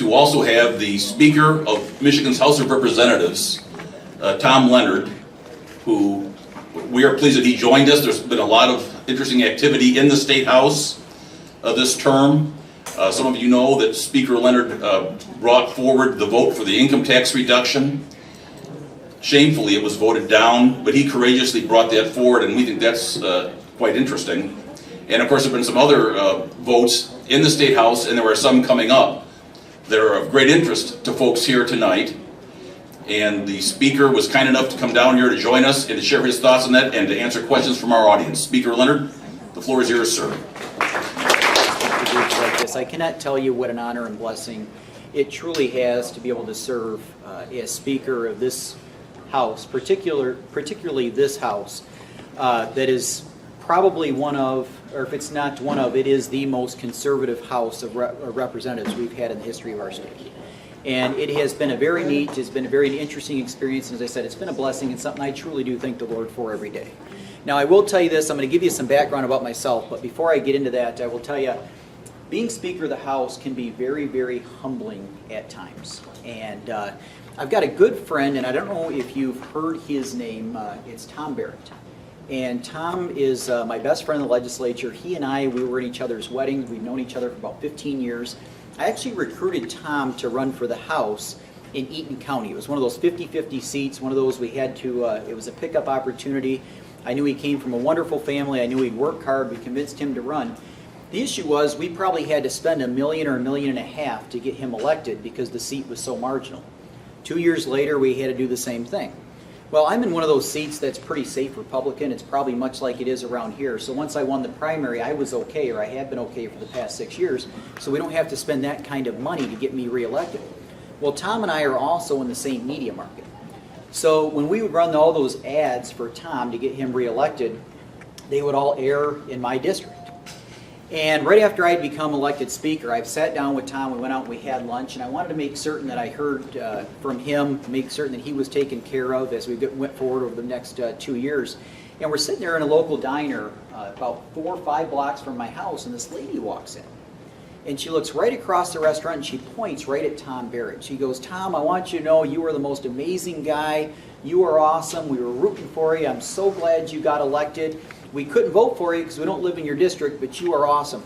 to also have the Speaker of Michigan's House of Representatives, Tom Leonard, who we are pleased that he joined us. There's been a lot of interesting activity in the State House this term. Some of you know that Speaker Leonard brought forward the vote for the income tax reduction. Shamefully, it was voted down, but he courageously brought that forward, and we think that's quite interesting. And of course, there have been some other votes in the State House, and there are some coming up that are of great interest to folks here tonight. And the Speaker was kind enough to come down here to join us and to share his thoughts on that and to answer questions from our audience. Speaker Leonard, the floor is yours, sir. Like this, I cannot tell you what an honor and blessing it truly has to be able to serve as Speaker of this House, particularly this House, that is probably one of, or if it's not one of, it is the most conservative House of Representatives we've had in the history of our state. And it has been a very neat, it's been a very interesting experience. And as I said, it's been a blessing and something I truly do thank the Lord for every day. Now, I will tell you this, I'm going to give you some background about myself, but before I get into that, I will tell you, being Speaker of the House can be very, very humbling at times. And I've got a good friend, and I don't know if you've heard his name, it's Tom Barrett. And Tom is my best friend in the legislature. He and I, we were at each other's weddings. We've known each other for about 15 years. I actually recruited Tom to run for the House in Eaton County. It was one of those 50-50 seats, one of those we had to, it was a pickup opportunity. I knew he came from a wonderful family. I knew he'd work hard. We convinced him to run. The issue was we probably had to spend $1 million or $1.5 million to get him elected because the seat was so marginal. 2 years later, we had to do the same thing. Well, I'm in one of those seats that's pretty safe Republican. It's probably much like it is around here. So once I won the primary, I was okay, or I have been okay for the past 6 years. So we don't have to spend that kind of money to get me reelected. Well, Tom and I are also in the same media market. So when we would run all those ads for Tom to get him reelected, they would all air in my district. And right after I'd become elected Speaker, I sat down with Tom, we went out and we had lunch, and I wanted to make certain that I heard from him, make certain that he was taken care of as we went forward over the next 2 years. And we're sitting there in a local diner about 4 or 5 blocks from my house, and this lady walks in. And she looks right across the restaurant and she points right at Tom Barrett. She goes, "Tom, I want you to know you are the most amazing guy. You are awesome. We were rooting for you. I'm so glad you got elected. We couldn't vote for you because we don't live in your district, but you are awesome."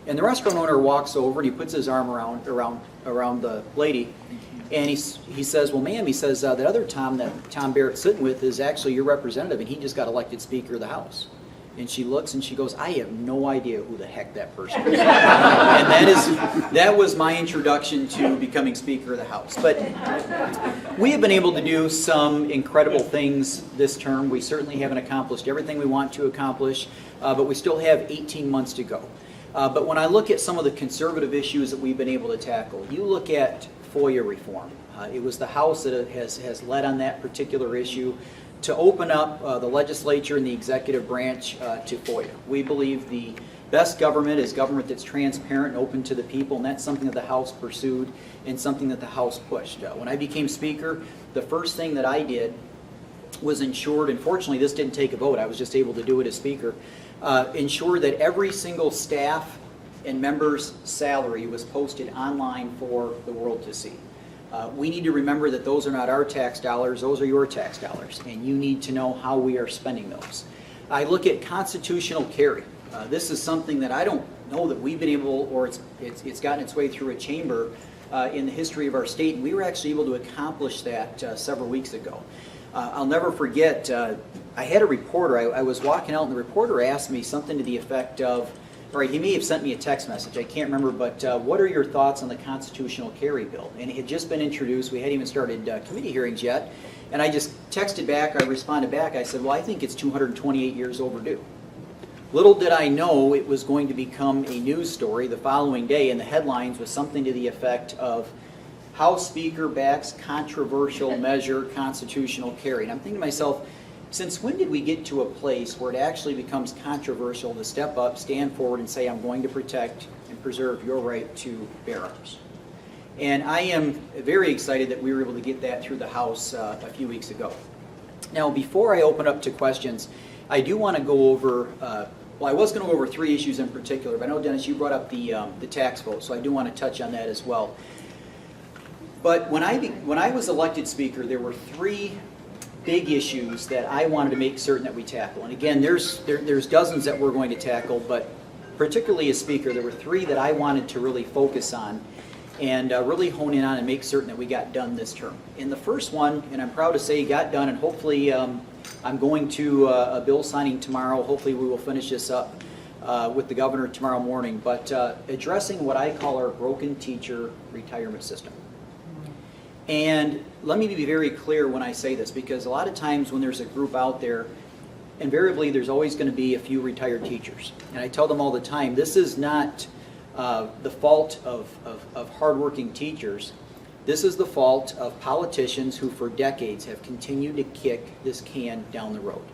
And the restaurant owner walks over and he puts his arm around the lady, and he says, "Well, ma'am," he says, "that other Tom that Tom Barrett's sitting with is actually your representative, and he just got elected Speaker of the House." And she looks and she goes, "I have no idea who the heck that person is." And that was my introduction to becoming Speaker of the House. But we have been able to do some incredible things this term. We certainly haven't accomplished everything we want to accomplish, but we still have 18 months to go. But when I look at some of the conservative issues that we've been able to tackle, you look at FOIA reform. It was the House that has led on that particular issue to open up the legislature and the executive branch to FOIA. We believe the best government is government that's transparent and open to the people, and that's something that the House pursued and something that the House pushed. When I became Speaker, the first thing that I did was ensured, and fortunately this didn't take a vote, I was just able to do it as Speaker, ensure that every single staff and member's salary was posted online for the world to see. We need to remember that those are not our tax dollars, those are your tax dollars, and you need to know how we are spending those. I look at constitutional carry. This is something that I don't know that we've been able, or it's gotten its way through a chamber in the history of our state, and we were actually able to accomplish that several weeks ago. I'll never forget, I had a reporter, I was walking out and the reporter asked me something to the effect of, all right, he may have sent me a text message, I can't remember, but what are your thoughts on the constitutional carry bill? And it had just been introduced, we hadn't even started committee hearings yet, and I just texted back, I responded back, I said, well, I think it's 228 years overdue. Little did I know it was going to become a news story the following day, and the headlines was something to the effect of House Speaker backs controversial measure constitutional carry. And I'm thinking to myself, since when did we get to a place where it actually becomes controversial to step up, stand forward, and say, I'm going to protect and preserve your right to bear arms? And I am very excited that we were able to get that through the House a few weeks ago. Now, before I open up to questions, I do want to go over, well, I was going to go over 3 issues in particular, but I know, Dennis, you brought up the tax vote, so I do want to touch on that as well. But when I was elected speaker, there were three big issues that I wanted to make certain that we tackle. And again, there's dozens that we're going to tackle, but particularly as speaker, there were three that I wanted to really focus on and really hone in on and make certain that we got done this term. And the first one, and I'm proud to say got done, and hopefully I'm going to a bill signing tomorrow. Hopefully we will finish this up with the governor tomorrow morning, but addressing what I call our broken teacher retirement system. And let me be very clear when I say this, because a lot of times when there's a group out there, invariably there's always going to be a few retired teachers. And I tell them all the time, this is not the fault of hardworking teachers. This is the fault of politicians who for decades have continued to kick this can down the road.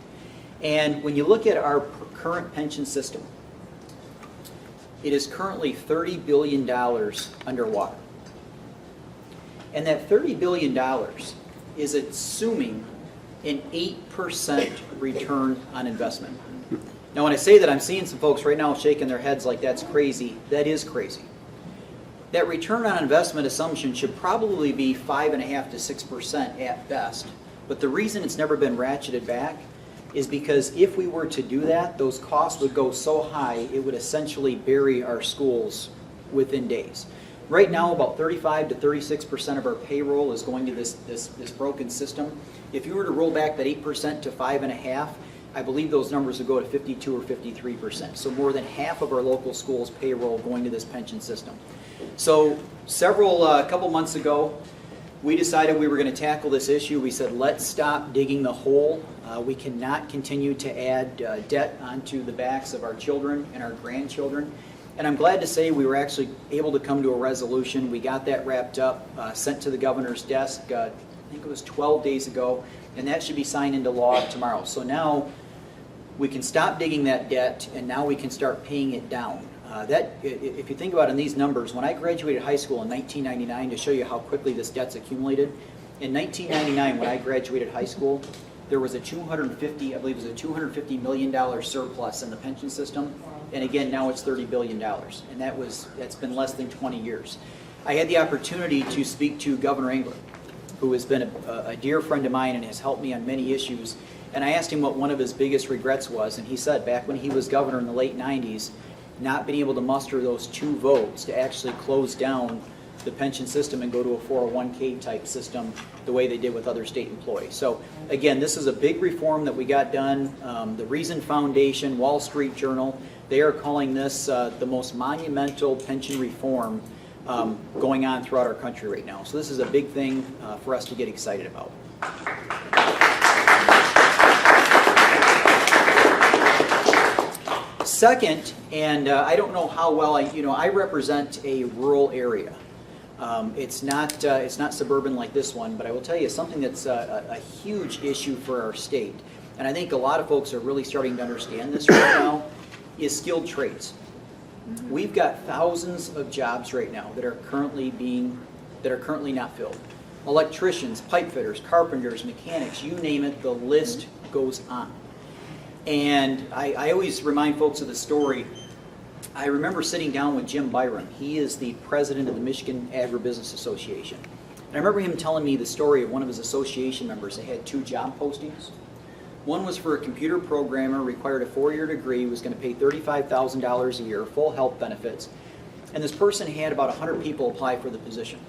And when you look at our current pension system, it is currently $30 billion underwater. And that $30 billion is assuming an 8% return on investment. Now when I say that, I'm seeing some folks right now shaking their heads like that's crazy. That is crazy. That return on investment assumption should probably be 5.5% to 6% at best. But the reason it's never been ratcheted back is because if we were to do that, those costs would go so high, it would essentially bury our schools within days. Right now, about 35 to 36% of our payroll is going to this broken system. If you were to roll back that 8% to 5.5%, I believe those numbers would go to 52 or 53%. So more than half of our local schools' payroll going to this pension system. So a couple months ago, we decided we were going to tackle this issue. We said, let's stop digging the hole. We cannot continue to add debt onto the backs of our children and our grandchildren. And I'm glad to say we were actually able to come to a resolution. We got that wrapped up, sent to the governor's desk, I think it was 12 days ago, and that should be signed into law tomorrow. So now we can stop digging that debt, and now we can start paying it down. If you think about it in these numbers, when I graduated high school in 1999, to show you how quickly this debt's accumulated, in 1999 when I graduated high school, there was a $250 million surplus in the pension system. And again, now it's $30 billion, and that's been less than 20 years. I had the opportunity to speak to Governor Engler, who has been a dear friend of mine and has helped me on many issues. And I asked him what one of his biggest regrets was, and he said back when he was governor in the late 90s, not being able to muster those 2 votes to actually close down the pension system and go to a 401k type system the way they did with other state employees. So again, this is a big reform that we got done. The Reason Foundation, Wall Street Journal, they are calling this the most monumental pension reform going on throughout our country right now. So this is a big thing for us to get excited about. Second, and I don't know how well I represent a rural area. It's not suburban like this one, but I will tell you something that's a huge issue for our state, and I think a lot of folks are really starting to understand this right now, is skilled trades. We've got thousands of jobs right now that are currently not filled. Electricians, pipe fitters, carpenters, mechanics, you name it, the list goes on. And I always remind folks of the story. I remember sitting down with Jim Byron. He is the president of the Michigan Agribusiness Association. And I remember him telling me the story of one of his association members that had 2 job postings. One was for a computer programmer, required a 4-year degree, was going to pay $35,000 a year, full health benefits. And this person had about 100 people apply for the position.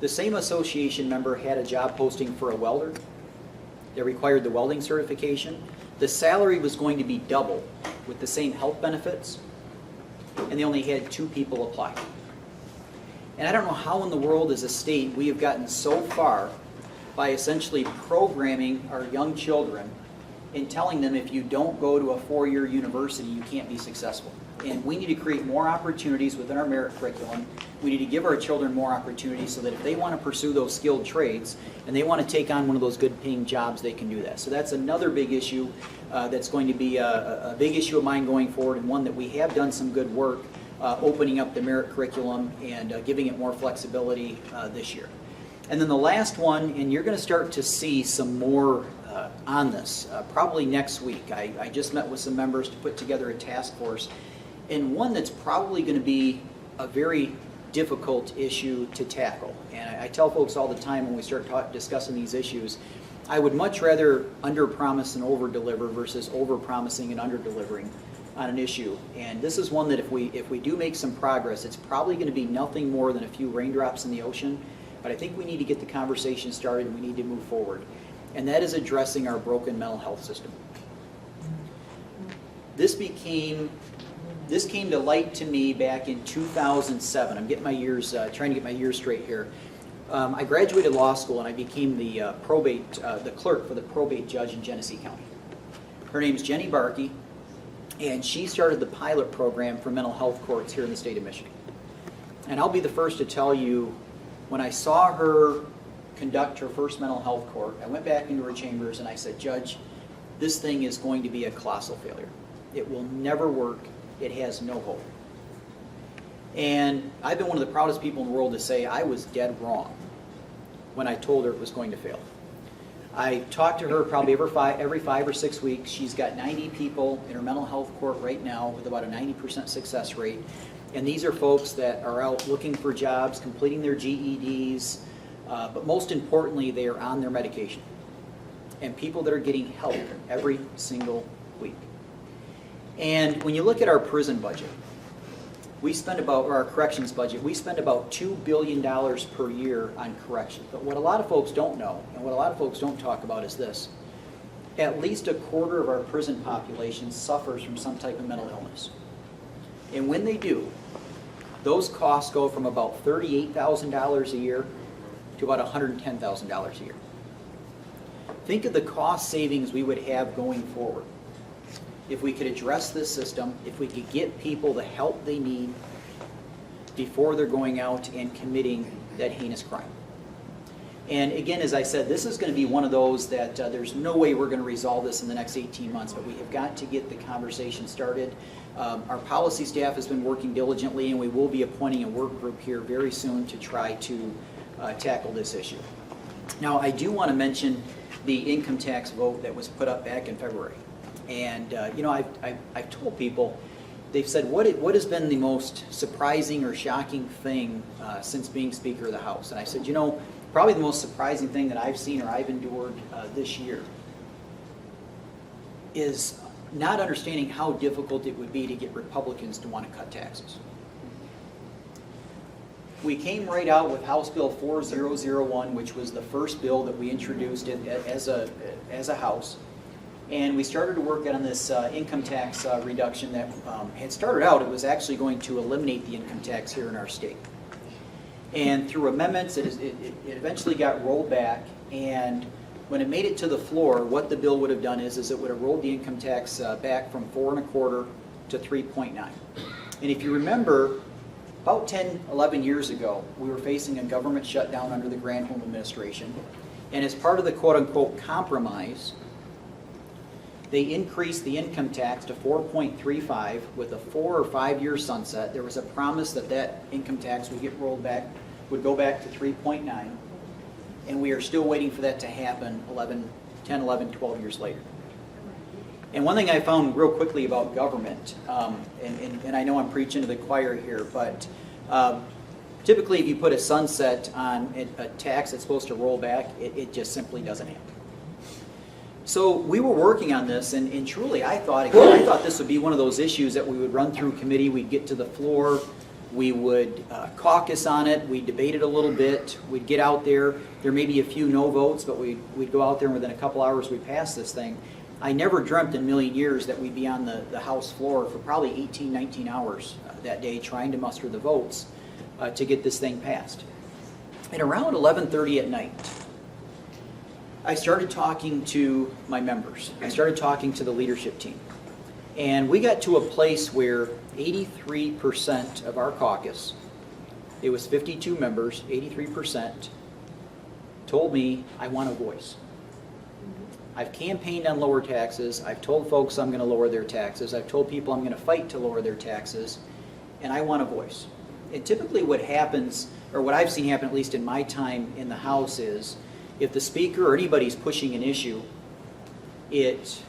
The same association member had a job posting for a welder that required the welding certification. The salary was going to be double with the same health benefits, and they only had 2 people apply. And I don't know how in the world as a state we have gotten so far by essentially programming our young children and telling them if you don't go to a 4-year university, you can't be successful. And we need to create more opportunities within our merit curriculum. We need to give our children more opportunities so that if they want to pursue those skilled trades and they want to take on one of those good paying jobs, they can do that. So that's another big issue that's going to be a big issue of mine going forward, and one that we have done some good work opening up the merit curriculum and giving it more flexibility this year. And then the last one, and you're going to start to see some more on this probably next week. I just met with some members to put together a task force, and one that's probably going to be a very difficult issue to tackle. And I tell folks all the time when we start discussing these issues, I would much rather under-promise and over-deliver versus over-promising and under-delivering on an issue. And this is one that if we do make some progress, it's probably going to be nothing more than a few raindrops in the ocean. But I think we need to get the conversation started and we need to move forward. And that is addressing our broken mental health system. This came to light to me back in 2007. I'm getting my years, trying to get my years straight here. I graduated law school and I became the the clerk for the probate judge in Genesee County. Her name's Jenny Barkey, and she started the pilot program for mental health courts here in the state of Michigan. And I'll be the first to tell you, when I saw her conduct her first mental health court, I went back into her chambers and I said, Judge, this thing is going to be a colossal failure. It will never work. It has no hope. And I've been one of the proudest people in the world to say I was dead wrong when I told her it was going to fail. I talk to her probably every 5 or 6 weeks. She's got 90 people in her mental health court right now with about a 90% success rate. And these are folks that are out looking for jobs, completing their GEDs, but most importantly, they are on their medication. And people that are getting help every single week. And when you look at our prison budget, we spend about, or our corrections budget, we spend about $2 billion per year on corrections. But what a lot of folks don't know, and what a lot of folks don't talk about is this. At least a quarter of our prison population suffers from some type of mental illness. And when they do, those costs go from about $38,000 a year to about $110,000 a year. Think of the cost savings we would have going forward if we could address this system, if we could get people the help they need before they're going out and committing that heinous crime. And again, as I said, this is going to be one of those that there's no way we're going to resolve this in the next 18 months, but we have got to get the conversation started. Our policy staff has been working diligently, and we will be appointing a work group here very soon to try to tackle this issue. Now, I do want to mention the income tax vote that was put up back in February. And you know, I've told people, they've said, what has been the most surprising or shocking thing since being Speaker of the House? And I said, you know, probably the most surprising thing that I've seen or I've endured this year is not understanding how difficult it would be to get Republicans to want to cut taxes. We came right out with House Bill 4001, which was the first bill that we introduced as a House. And we started to work on this income tax reduction that had started out, it was actually going to eliminate the income tax here in our state. And through amendments, it eventually got rolled back. And when it made it to the floor, what the bill would have done is it would have rolled the income tax back from 4.25% to 3.9%. And if you remember, about 10, 11 years ago, we were facing a government shutdown under the Granholm administration. And as part of the quote-unquote compromise, they increased the income tax to 4.35 with a 4 or 5 year sunset. There was a promise that that income tax would get rolled back, would go back to 3.9. And we are still waiting for that to happen 10, 11, 12 years later. And one thing I found real quickly about government, and I know I'm preaching to the choir here, but typically if you put a sunset on a tax that's supposed to roll back, it just simply doesn't happen. So we were working on this, and truly I thought this would be one of those issues that we would run through committee, we'd get to the floor, we would caucus on it, we'd debate it a little bit, we'd get out there may be a few no votes, but we'd go out there and within a couple hours we'd pass this thing. I never dreamt in a million years that we'd be on the House floor for probably 18, 19 hours that day trying to muster the votes to get this thing passed. And around 11:30 at night, I started talking to my members. I started talking to the leadership team. And we got to a place where 83% of our caucus, it was 52 members, 83%, told me I want a voice. I've campaigned on lower taxes. I've told folks I'm going to lower their taxes. I've told people I'm going to fight to lower their taxes. And I want a voice. And typically what happens, or what I've seen happen at least in my time in the House is, if the Speaker or anybody's pushing an issue, if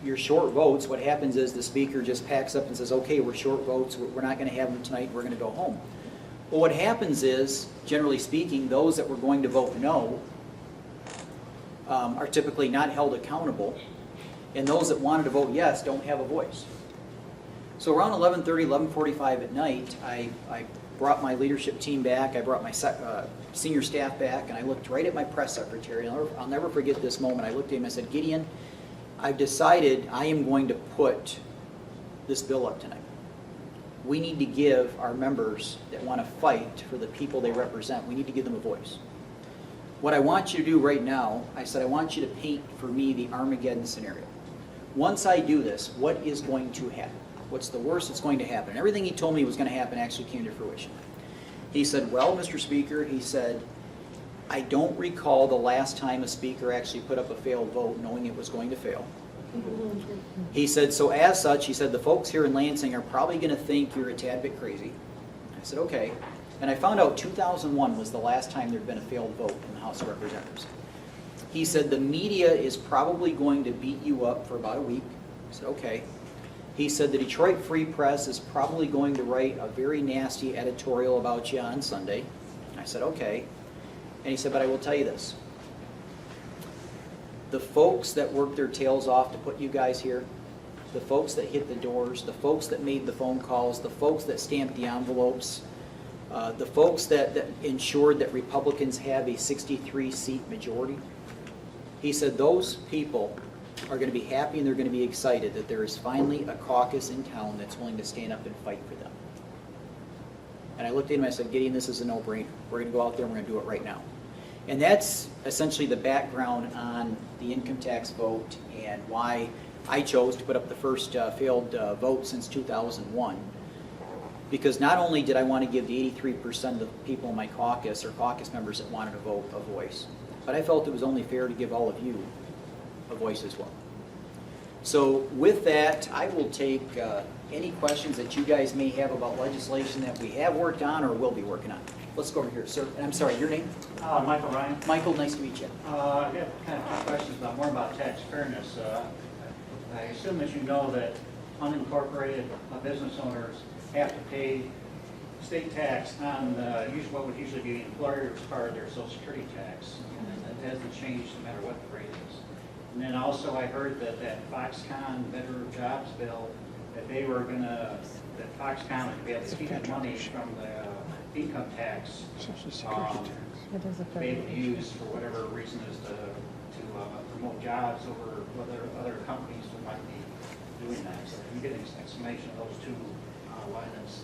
you're short votes, what happens is the Speaker just packs up and says, okay, we're short votes, we're not going to have them tonight, we're going to go home. Well, what happens is, generally speaking, those that were going to vote no are typically not held accountable, and those that wanted to vote yes don't have a voice. So around 11:30, 11:45 at night, I brought my leadership team back, I brought my senior staff back, and I looked right at my press secretary. I'll never forget this moment. I looked at him and I said, Gideon, I've decided I am going to put this bill up tonight. We need to give our members that want to fight for the people they represent, we need to give them a voice. What I want you to do right now, I said, I want you to paint for me the Armageddon scenario. Once I do this, what is going to happen? What's the worst that's going to happen? And everything he told me was going to happen actually came to fruition. He said, well, Mr. Speaker, he said, I don't recall the last time a speaker actually put up a failed vote knowing it was going to fail. He said, so as such, he said, the folks here in Lansing are probably going to think you're a tad bit crazy. I said, okay. And I found out 2001 was the last time there'd been a failed vote in the House of Representatives. He said, the media is probably going to beat you up for about a week. I said, okay. He said, the Detroit Free Press is probably going to write a very nasty editorial about you on Sunday. I said, okay. And he said, but I will tell you this. The folks that worked their tails off to put you guys here, the folks that hit the doors, the folks that made the phone calls, the folks that stamped the envelopes, the folks that ensured that Republicans have a 63-seat majority, he said those people are going to be happy and they're going to be excited that there is finally a caucus in town that's willing to stand up and fight for them. And I looked at him and I said, Gideon, this is a no-brainer. We're going to go out there and we're going to do it right now. And that's essentially the background on the income tax vote and why I chose to put up the first failed vote since 2001. Because not only did I want to give the 83% of the people in my caucus or caucus members that wanted to vote a voice, but I felt it was only fair to give all of you a voice as well. So with that, I will take any questions that you guys may have about legislation that we have worked on or will be working on. Let's go over here, sir. And I'm sorry, your name? Michael Ryan. Michael, nice to meet you. I have kind of two questions more about tax fairness. I assume that you know that unincorporated business owners have to pay state tax on what would usually be the employer's part of their Social Security tax. And that hasn't changed no matter what the rate is. And then also I heard that Foxconn Better Jobs Bill, that they were going to, that Foxconn would be able to keep the money from the income tax be able to use for whatever reason is to promote jobs over other companies who might be doing that. So can you get an explanation of those two items?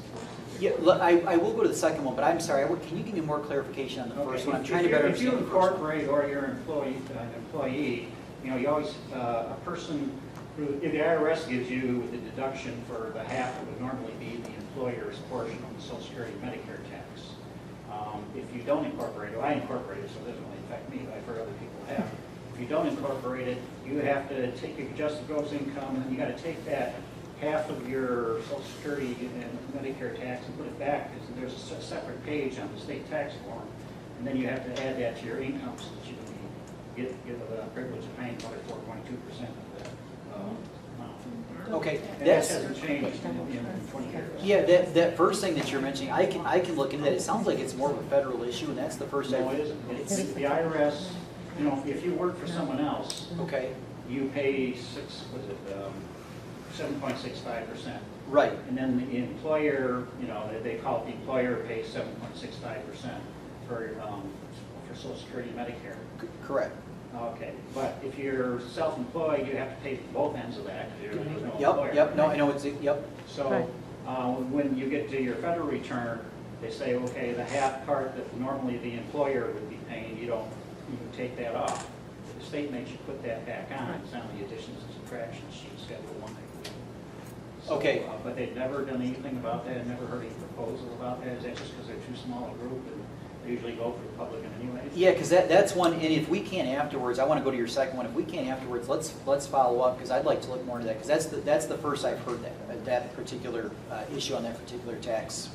Yeah, I will go to the second one, but I'm sorry. Can you give me more clarification on the first one? I'm trying to better understand. If you incorporate or you're an employee, you know, you always a person who, if the IRS gives you the deduction for the half that would normally be the employer's portion of the Social Security Medicare tax. If you don't incorporate it, I incorporate it, so it doesn't really affect me, but I've heard other people have. If you don't incorporate it, you have to take your adjusted gross income, and you got to take that half of your Social Security and Medicare tax and put it back, because there's a separate page on the state tax form, and then you have to add that to your income so that you can get the privilege of paying probably 4.2% of that amount. Okay, And that hasn't changed in 20 years. Yeah, that first thing that you're mentioning, I can look into that. It sounds like it's more of a federal issue, and that's the first No, thing. it isn't. It's the IRS, you know, if you work for someone else, Okay, you pay 7.65%. right. And then the employer, you know, they call it the employer pays 7.65% for Social Security and Medicare. Correct. Okay, but if you're self-employed, you have to pay both ends of that. There's no employer. Yep, no, I know it's, yep. So Right. when you get to your federal return, they say, okay, the half part that normally the employer would be paying, you take that off. The state makes you put that back on. It's on the additions and subtractions sheet, Schedule 1. So, Okay. But they've never done anything about that, never heard any proposal about that. Is that just because they're too small a group and they usually go for Republican anyways? Yeah, because that's one, and if we can afterwards, I want to go to your second one. If we can afterwards, let's follow up, because I'd like to look more into that, because that's the first I've heard that particular issue on that particular tax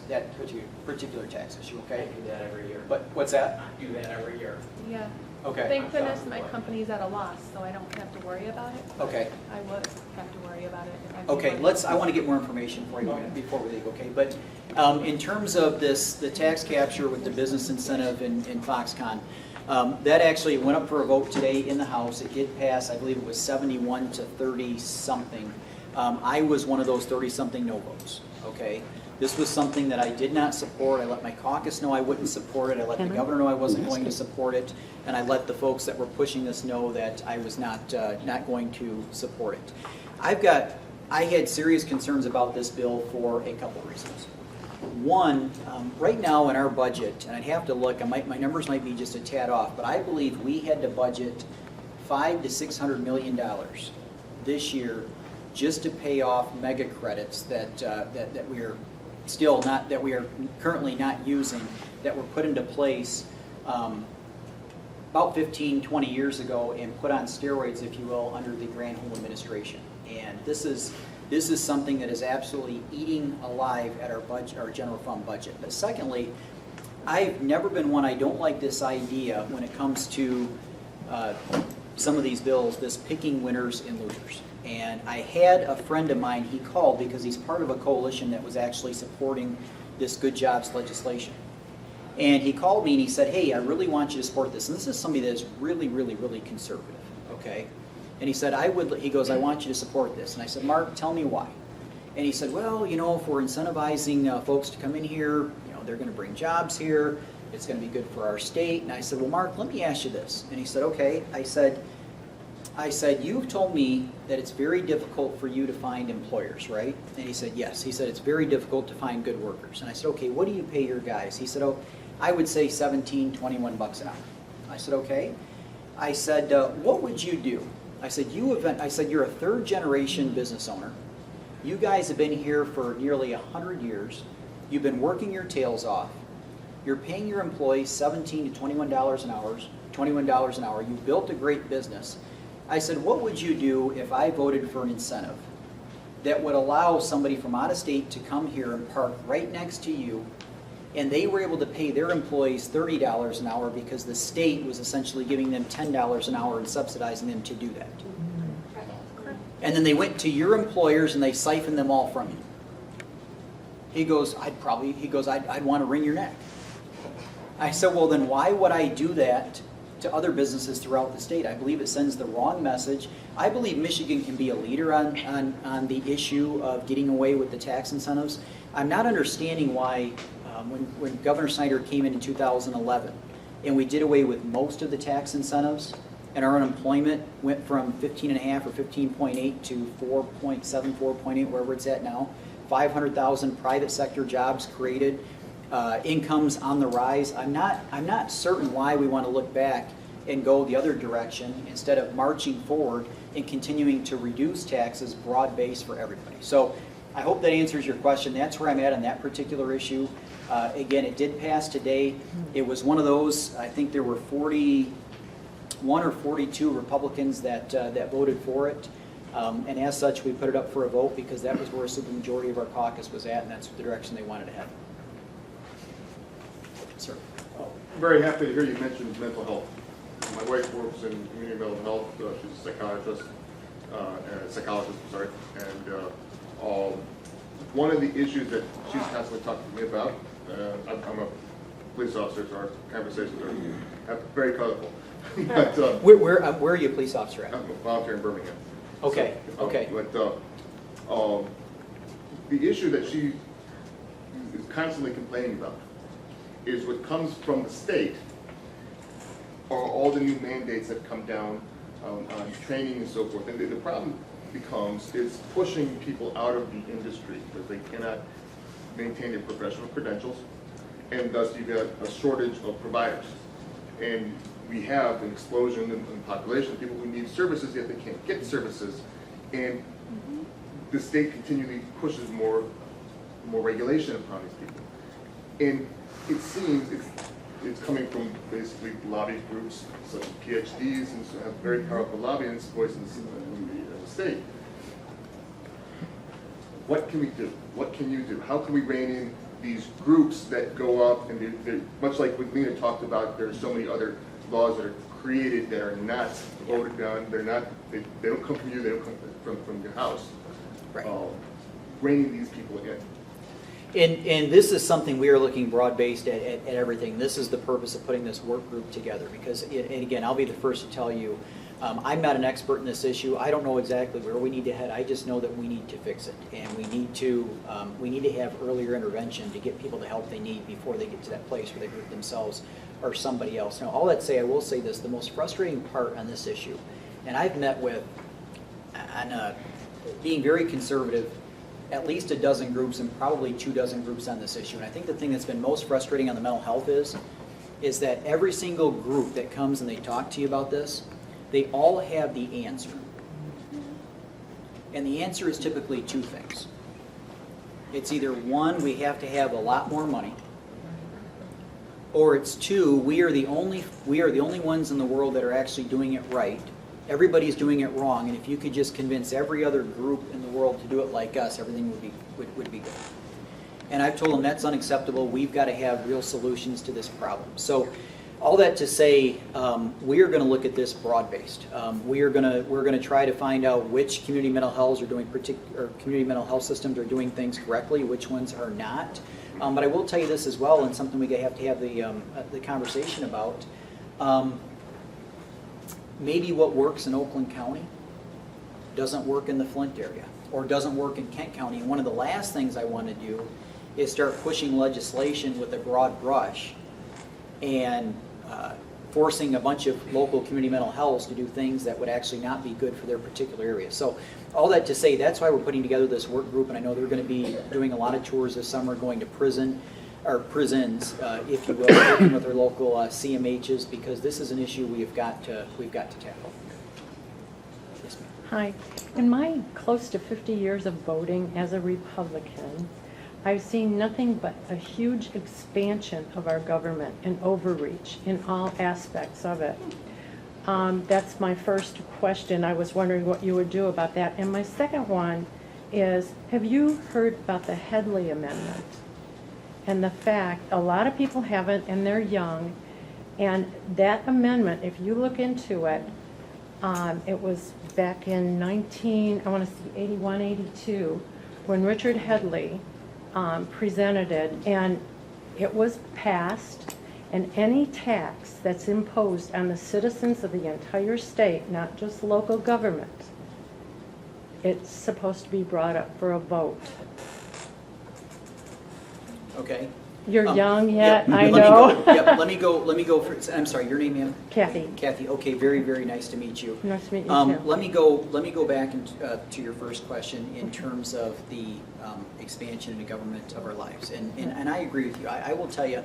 issue, okay? I do that every year. But, what's that? I do that every year. Yeah. Okay. Thank goodness my company's at a loss, so I don't have to worry about it. Okay. I would have to worry about it if I Okay, did. I want to get more information for you before we leave, okay? But in terms of this, the tax capture with the business incentive in Foxconn, that actually went up for a vote today in the House. It did pass, I believe it was 71 to 30-something. I was one of those 30-something no votes, okay? This was something that I did not support. I let my caucus know I wouldn't support it. I let the governor know I wasn't going to support it. And I let the folks that were pushing this know that I was not going to support it. I had serious concerns about this bill for a couple reasons. One, right now in our budget, and I'd have to look, my numbers might be just a tad off, but I believe we had to budget $500 to $600 million this year just to pay off mega credits that we are still not, that we are currently not using, that were put into place about 15, 20 years ago and put on steroids, if you will, under the Granholm administration. And this is something that is absolutely eating alive at our budget, our general fund budget. But secondly, I've never been one, I don't like this idea when it comes to some of these bills, this picking winners and losers. And I had a friend of mine, he called because he's part of a coalition that was actually supporting this good jobs legislation. And he called me and he said, hey, I really want you to support this. And this is somebody that is really, really, really conservative, okay? And he said, he goes, I want you to support this. And I said, Mark, tell me why. And he said, well, you know, if we're incentivizing folks to come in here, you know, they're going to bring jobs here. It's going to be good for our state. And I said, well, Mark, let me ask you this. And he said, okay. I said, you've told me that it's very difficult for you to find employers, right? And he said, yes. He said, it's very difficult to find good workers. And I said, okay, what do you pay your guys? He said, oh, I would say 17, 21 bucks an hour. I said, okay. I said, what would you do? I said, you're a third generation business owner. You guys have been here for nearly 100 years. You've been working your tails off. You're paying your employees $17 to $21 an hour. $21 an hour. You built a great business. I said, what would you do if I voted for an incentive that would allow somebody from out of state to come here and park right next to you, and they were able to pay their employees $30 an hour because the state was essentially giving them $10 an hour and subsidizing them to do that. And then they went to your employers and they siphoned them all from you. He goes, I'd want to wring your neck. I said, well, then why would I do that to other businesses throughout the state? I believe it sends the wrong message. I believe Michigan can be a leader on the issue of getting away with the tax incentives. I'm not understanding why when Governor Snyder came in 2011 and we did away with most of the tax incentives and our unemployment went from 15.5 or 15.8 to 4.7, 4.8, wherever it's at now, 500,000 private sector jobs created, incomes on the rise. I'm not certain why we want to look back and go the other direction instead of marching forward and continuing to reduce taxes broad-based for everybody. So I hope that answers your question. That's where I'm at on that particular issue. Again, it did pass today. It was one of those, I think there were 41 or 42 Republicans that voted for it. And as such, we put it up for a vote because that was where a supermajority of our caucus was at, and that's the direction they wanted to head. Sir. I'm very happy to hear you mention mental health. My wife works in community mental health. She's a psychiatrist, and one of the issues that she's constantly talking to me about, I'm a police officer, so our conversations are very colorful. But, Where are you a police officer at? I'm a volunteer in Birmingham. Okay, So, okay. But the issue that she is constantly complaining about is what comes from the state are all the new mandates that come down on training and so forth. And the problem becomes is pushing people out of the industry because they cannot maintain their professional credentials, and thus you get a shortage of providers. And we have an explosion in population of people who need services, yet they can't get services. And the state continually pushes more regulation upon these people. And it seems it's coming from basically lobby groups such as PhDs and so have very powerful lobbying voices in the state. What can we do? What can you do? How can we rein in these groups that go up, and they're much like what Leonard talked about, there's so many other laws that are created that are not voted on, they don't come from you, they don't come from your house. Right. Reining these people in. And this is something we are looking broad-based at everything. This is the purpose of putting this work group together, because, and again, I'll be the first to tell you, I'm not an expert in this issue. I don't know exactly where we need to head. I just know that we need to fix it, and we need to have earlier intervention to get people the help they need before they get to that place where they hurt themselves or somebody else. Now, all that say, I will say this: the most frustrating part on this issue, and I've met with, on being very conservative, at least a dozen groups and probably 24 groups on this issue. And I think the thing that's been most frustrating on the mental health is that every single group that comes and they talk to you about this, they all have the answer. And the answer is typically two things. It's either one, we have to have a lot more money, or it's two, we are the only ones in the world that are actually doing it right. Everybody's doing it wrong, and if you could just convince every other group in the world to do it like us, everything would be good. And I've told them that's unacceptable. We've got to have real solutions to this problem. So, all that to say, we are going to look at this broad-based. We're going to try to find out which community mental health community mental health systems are doing things correctly, which ones are not. But I will tell you this as well, and something we have to have the conversation about. Maybe what works in Oakland County doesn't work in the Flint area, or doesn't work in Kent County. And one of the last things I want to do is start pushing legislation with a broad brush and forcing a bunch of local community mental health to do things that would actually not be good for their particular area. So all that to say, that's why we're putting together this work group, and I know they're going to be doing a lot of tours this summer, going to prisons, if you will, working with our local CMHs, because this is an issue we've got to tackle. Yes, ma'am. Hi. In my close to 50 years of voting as a Republican, I've seen nothing but a huge expansion of our government and overreach in all aspects of it. That's my first question. I was wondering what you would do about that. And my second one is, have you heard about the Headley Amendment? And the fact, a lot of people haven't, and they're young, and that amendment, if you look into it, it was back in 81, 82, when Richard Headley presented it, and it was passed, and any tax that's imposed on the citizens of the entire state, not just local government, it's supposed to be brought up for a vote. Okay. You're young yet, yep. I know. Let me go for, I'm sorry, your name, ma'am? Kathy. Kathy, okay, very, very nice to meet you. Nice to meet you too. Let me go back to your first question in terms of the expansion into government of our lives. And I agree with you. I will tell you,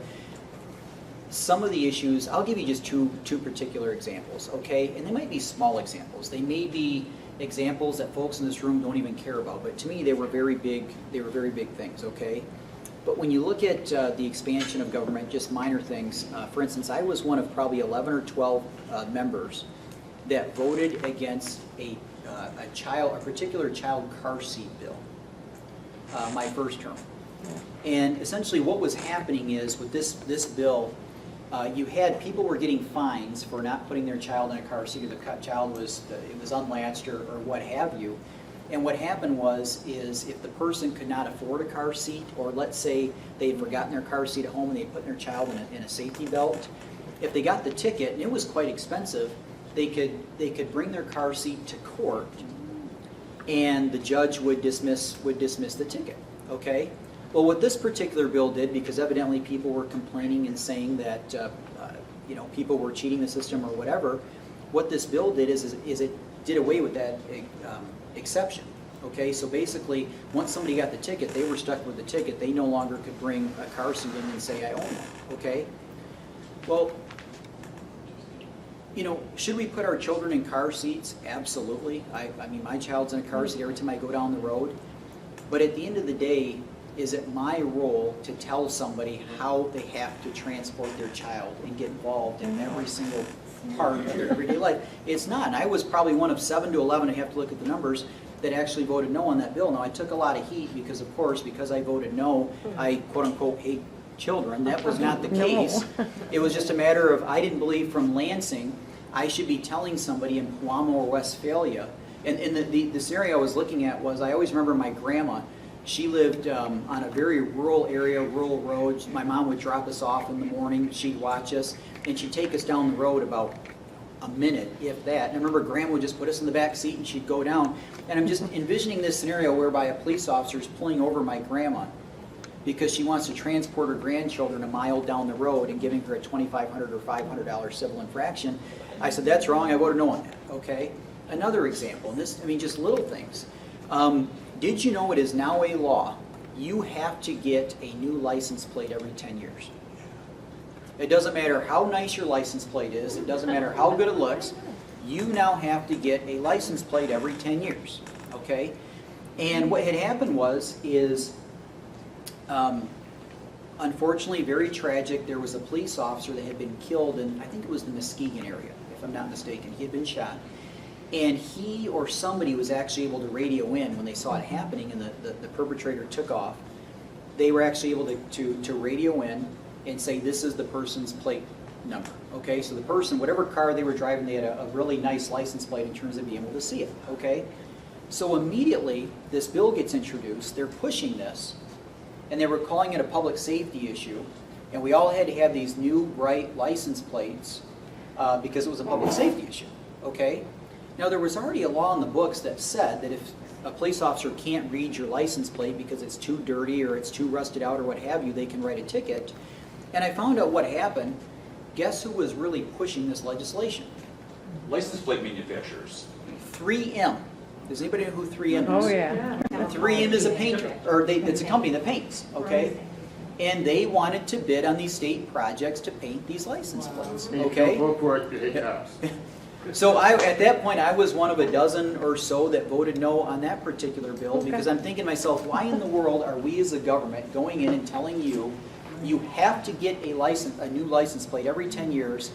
some of the issues, I'll give you just two particular examples, okay? And they might be small examples. They may be examples that folks in this room don't even care about, but to me they were very big things, okay? But when you look at the expansion of government, just minor things, for instance, I was one of probably 11 or 12 members that voted against a particular child car seat bill, my first term. And essentially what was happening is, with this bill, you had people were getting fines for not putting their child in a car seat, or the child was unlatched or what have you. And what happened is if the person could not afford a car seat, or let's say they had forgotten their car seat at home and they put their child in a safety belt, if they got the ticket, and it was quite expensive, they could bring their car seat to court, and the judge would dismiss the ticket. Okay. Well, what this particular bill did, because evidently people were complaining and saying that people were cheating the system or whatever, what this bill did is it did away with that exception. Okay, so basically, once somebody got the ticket, they were stuck with the ticket. They no longer could bring a car seat in and say, I own that. Okay? Well, should we put our children in car seats? Absolutely. I mean, my child's in a car seat every time I go down the road. But at the end of the day, is it my role to tell somebody how they have to transport their child and get involved in every single part of their everyday life? It's not. And I was probably one of 7 to 11, I have to look at the numbers, that actually voted no on that bill. Now, I took a lot of heat because, of course, because I voted no, I quote-unquote hate children. That was not the No. case. It was just a matter of, I didn't believe from Lansing, I should be telling somebody in Puamo or Westphalia. And the scenario I was looking at was, I always remember my grandma. She lived on a very rural area, rural roads. My mom would drop us off in the morning. She'd watch us, and she'd take us down the road about a minute, if that. And I remember Grandma would just put us in the back seat, and she'd go down. And I'm just envisioning this scenario whereby a police officer is pulling over my grandma because she wants to transport her grandchildren a mile down the road and giving her a $2,500 or $500 civil infraction. I said, that's wrong. I voted no on that. Okay. Another example, and this, I mean, just little things. Did you know it is now a law? You have to get a new license plate every 10 years. It doesn't matter how nice your license plate is. It doesn't matter how good it looks. You now have to get a license plate every 10 years. Okay? And what had happened is, unfortunately, very tragic. There was a police officer that had been killed in, I think it was the Muskegon area, if I'm not mistaken. He had been shot. And he or somebody was actually able to radio in when they saw it happening and the perpetrator took off. They were actually able to radio in and say, this is the person's plate number. Okay, so the person, whatever car they were driving, they had a really nice license plate in terms of being able to see it. Okay, so immediately this bill gets introduced, they're pushing this, and they were calling it a public safety issue, and we all had to have these new bright license plates because it was a public safety issue. Okay. Now, there was already a law in the books that said that if a police officer can't read your license plate because it's too dirty or it's too rusted out or what have you, they can write a ticket. And I found out what happened. Guess who was really pushing this legislation? License plate manufacturers. 3M. Does anybody know who 3M is? Oh, yeah. 3M is a painter, or it's a company that paints, okay? And they wanted to bid on these state projects to paint these license plates, And you okay? don't vote for it, you hate cops. So at that point, I was one of a dozen or so that voted no on that particular bill because I'm thinking to myself, why in the world are we as a government going in and telling you, you have to get a new license plate every 10 years,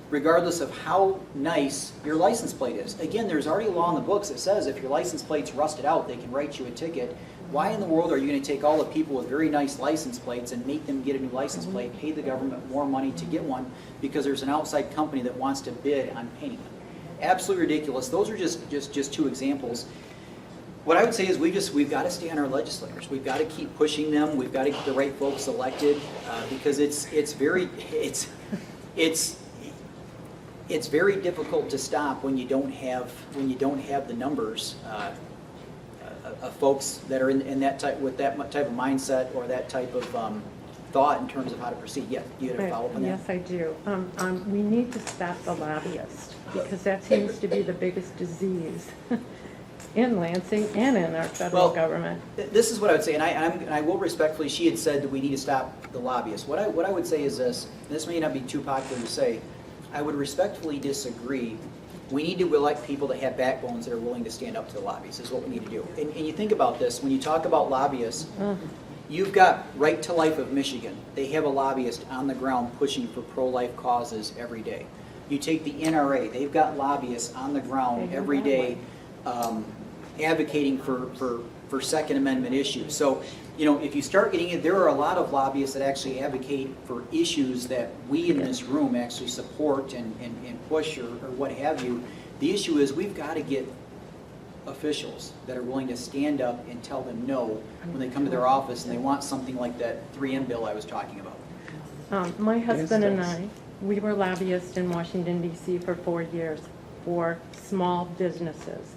regardless of how nice your license plate is? Again, there's already a law in the books that says if your license plate's rusted out, they can write you a ticket. Why in the world are you going to take all the people with very nice license plates and make them get a new license plate, pay the government more money to get one because there's an outside company that wants to bid on painting them? Absolutely ridiculous. Those are just two examples. What I would say is we've got to stay on our legislators. We've got to keep pushing them. We've got to get the right folks elected because it's very difficult to stop when you don't have the numbers of folks that are in that type with that type of mindset or that type of thought in terms of how to proceed. Yeah, you had a follow up on that? Yes, I do. We need to stop the lobbyists because that seems to be the biggest disease in Lansing and in our federal government. This is what I would say, and I will respectfully, she had said that we need to stop the lobbyists. What I would say is this, and this may not be too popular to say, I would respectfully disagree. We need to elect people that have backbones that are willing to stand up to the lobbyists is what we need to do. And you think about this, when you talk about lobbyists, you've got Right to Life of Michigan. They have a lobbyist on the ground pushing for pro-life causes every day. You take the NRA, they've got lobbyists on the ground every day advocating for Second Amendment issues. So, you know, if you start getting it, there are a lot of lobbyists that actually advocate for issues that we in this room actually support and push or what have you. The issue is we've got to get officials that are willing to stand up and tell them no when they come to their office and they want something like that 3M bill I was talking about. My husband and I, we were lobbyists in Washington, D.C. for 4 years for small businesses.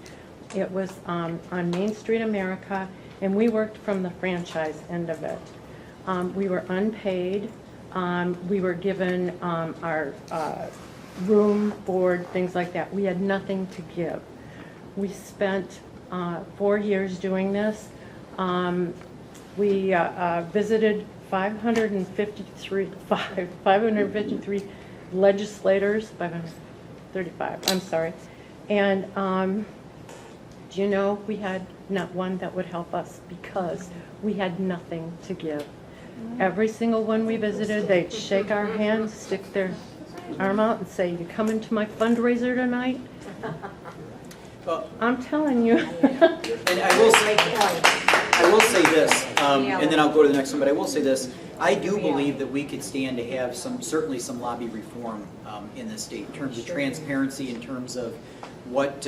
It was on Main Street America, and we worked from the franchise end of it. We were unpaid. We were given our room, board, things like that. We had nothing to give. We spent 4 years doing this. We visited 553 legislators, 535, I'm sorry. And do you know, we had not one that would help us because we had nothing to give. Every single one we visited, they'd shake our hands, stick their arm out and say, "You coming to my fundraiser tonight?" I'm telling you. And I will say this, and then I'll go to the next one, but I will say this. I do believe that we could stand to have certainly some lobby reform in the state in terms of transparency, in terms of what,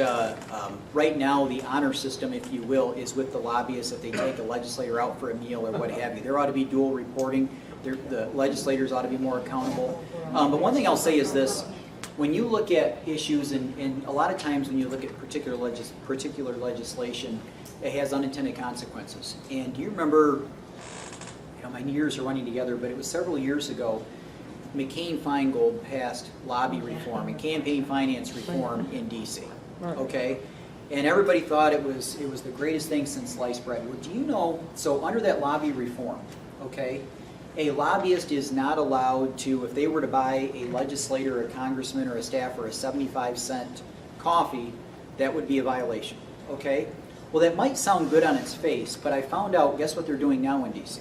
right now, the honor system, if you will, is with the lobbyists if they take a legislator out for a meal or what have you. There ought to be dual reporting. The legislators ought to be more accountable. But one thing I'll say is this. When you look at issues, and a lot of times when you look at particular legislation, it has unintended consequences. And do you remember, my years are running together, but it was several years ago, McCain-Feingold passed lobby reform and campaign finance reform in D.C., okay? And everybody thought it was the greatest thing since sliced bread. Well, do you know, so under that lobby reform, okay, a lobbyist is not allowed to, if they were to buy a legislator, a congressman, or a staffer a 75-cent coffee, that would be a violation, okay? Well, that might sound good on its face, but I found out, guess what they're doing now in D.C.?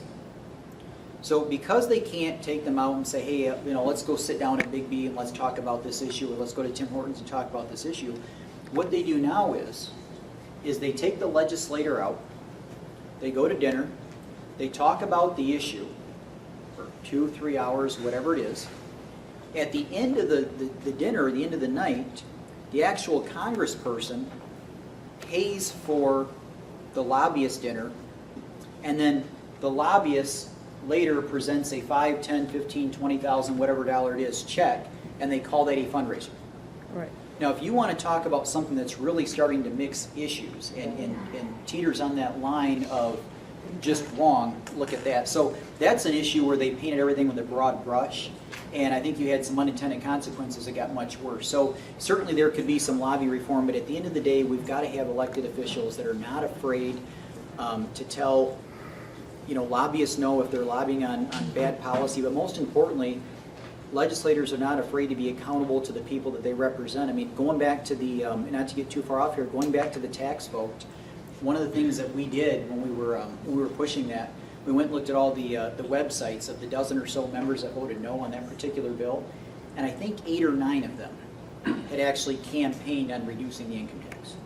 So because they can't take them out and say, hey, let's go sit down at Big B and let's talk about this issue, or let's go to Tim Hortons and talk about this issue, what they do now is they take the legislator out, they go to dinner, they talk about the issue, 2, 3 hours, whatever it is. At the end of the dinner, the end of the night, the actual congressperson pays for the lobbyist dinner, and then the lobbyist later presents a $5, $10, $15, $20,000, whatever dollar it is, check, and they call that a fundraiser. Right. Now, if you want to talk about something that's really starting to mix issues and teeters on that line of just wrong, look at that. So that's an issue where they painted everything with a broad brush, and I think you had some unintended consequences that got much worse. So certainly there could be some lobby reform, but at the end of the day, we've got to have elected officials that are not afraid to tell, lobbyists know if they're lobbying on bad policy, but most importantly, legislators are not afraid to be accountable to the people that they represent. I mean, going back to the, not to get too far off here, going back to the tax vote, one of the things that we did when we were pushing that, we went and looked at all the websites of the dozen or so members that voted no on that particular bill, and I think 8 or 9 of them had actually campaigned on reducing the income tax.